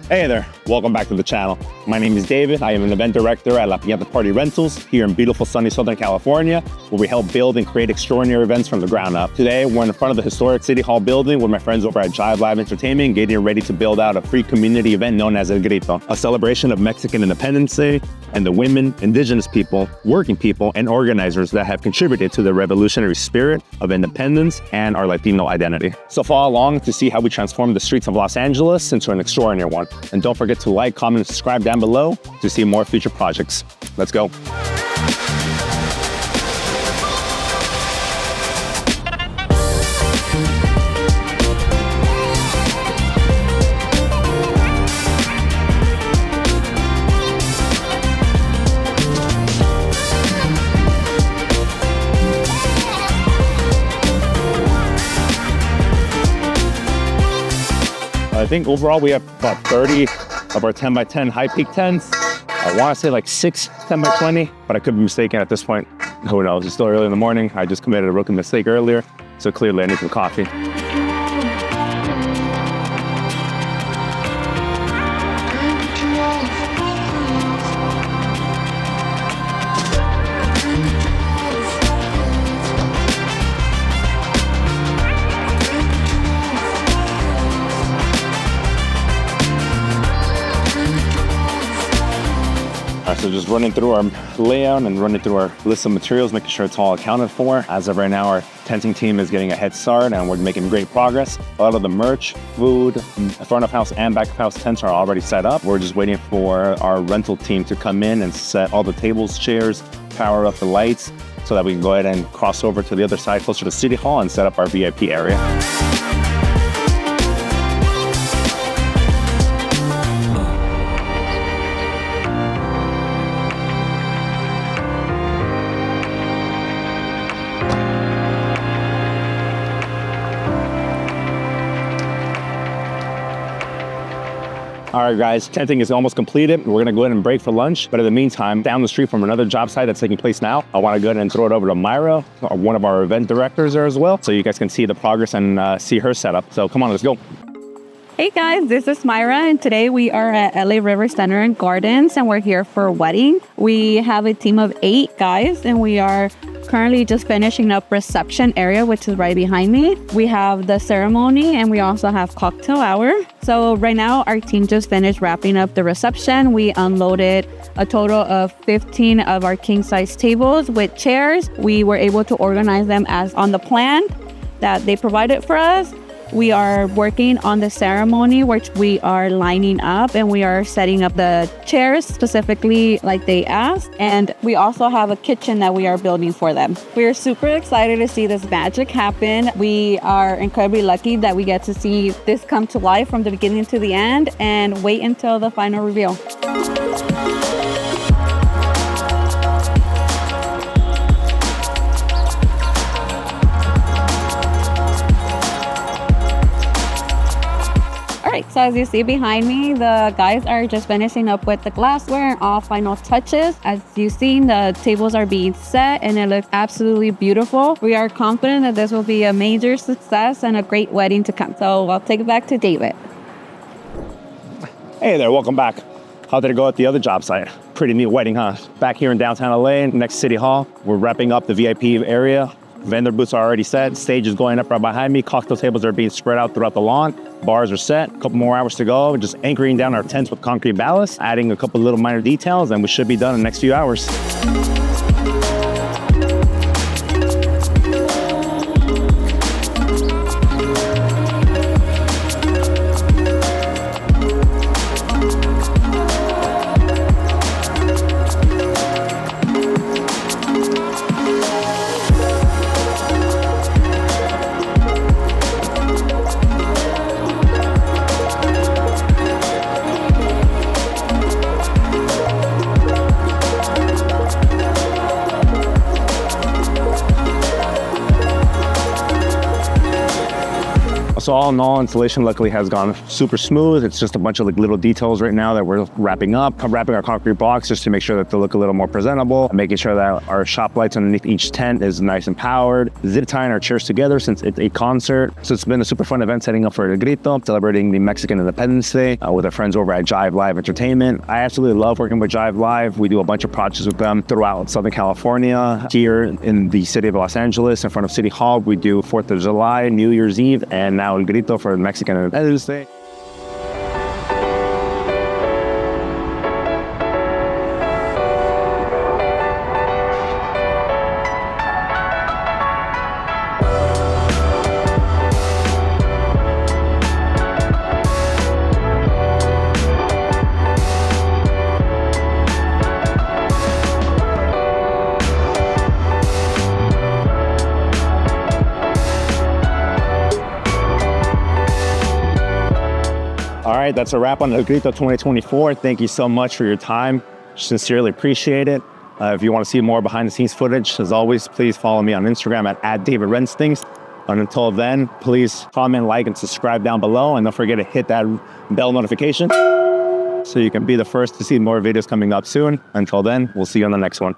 Hey there, welcome back to the channel. My name is David. I am an event director at Piñata Party Rentals here in beautiful sunny Southern California, where we help build and create extraordinary events from the ground up. Today, we're in front of the historic City Hall building with my friends over at Jive Live Entertainment, getting ready to build out a free community event known as El Grito, a celebration of Mexican Independence Day and the women, indigenous people, working people, and organizers that have contributed to the revolutionary spirit of independence and our Latino identity. So follow along to see how we transform the streets of Los Angeles into an extraordinary one. And don't forget to like, comment, and subscribe down below to see more future projects. Let's go. I think overall we have about 30 of our 10 by 10 high peak tents. I want to say like 6 10 by 20, but I could be mistaken at this point. Who knows? It's still early in the morning. I just committed a rookie mistake earlier, so clearly I need some coffee. So just running through our layout and running through our list of materials, making sure it's all accounted for. As of right now, our tenting team is getting a head start and we're making great progress. A lot of the merch, food, front of house and back of house tents are already set up. We're just waiting for our rental team to come in and set all the tables, chairs, power up the lights so that we can go ahead and cross over to the other side closer to City Hall and set up our VIP area. All right, guys, tenting is almost completed. We're gonna go ahead and break for lunch. But in the meantime, down the street from another job site that's taking place now, I wanna go ahead and throw it over to Myra, one of our event directors there as well, so you guys can see the progress and see her setup. So come on, let's go. Hey guys, this is Myra, and today we are at LA River Center and Gardens, and we're here for a wedding. We have a team of 8 guys, and we are currently just finishing up reception area, which is right behind me. We have the ceremony, and we also have cocktail hour. So right now, our team just finished wrapping up the reception. We unloaded a total of 15 of our king-size tables with chairs. We were able to organize them as on the plan that they provided for us. We are working on the ceremony, which we are lining up and we are setting up the chairs specifically like they asked. And we also have a kitchen that we are building for them. We are super excited to see this magic happen. We are incredibly lucky that we get to see this come to life from the beginning to the end and wait until the final reveal. So as you see behind me, the guys are just finishing up with the glassware and all final touches. As you've seen, the tables are being set and it looks absolutely beautiful. We are confident that this will be a major success and a great wedding to come. So I'll take it back to David. Hey there, welcome back. How did it go at the other job site? Pretty neat wedding, huh? Back here in downtown LA, next City Hall, we're wrapping up the VIP area. Vendor booths are already set. Stage is going up right behind me. Cocktail tables are being spread out throughout the lawn. Bars are set. A couple more hours to go. We're just anchoring down our tents with concrete ballast, adding a couple little minor details, and we should be done in the next few hours. So all in all, installation luckily has gone super smooth. It's just a bunch of like little details right now that we're wrapping up. I'm wrapping our concrete blocks just to make sure that they look a little more presentable, making sure that our shop lights underneath each tent is nice and powered, zip tying our chairs together since it's a concert. So it's been a super fun event setting up for Grito, celebrating the Mexican Independence Day with our friends over at Jive Live Entertainment. I absolutely love working with Jive Live. We do a bunch of projects with them throughout Southern California. Here in the city of Los Angeles, in front of City Hall, we do 4th of July, New Year's Eve, and now El Grito for Mexican Independence Day. All right, that's a wrap on El Grito 2024. Thank you so much for your time. Sincerely appreciate it. If you want to see more behind the scenes footage, as always, please follow me on Instagram at DavidRentsThings. And until then, please comment, like, and subscribe down below. And don't forget to hit that bell notification so you can be the first to see more videos coming up soon. Until then, we'll see you on the next one.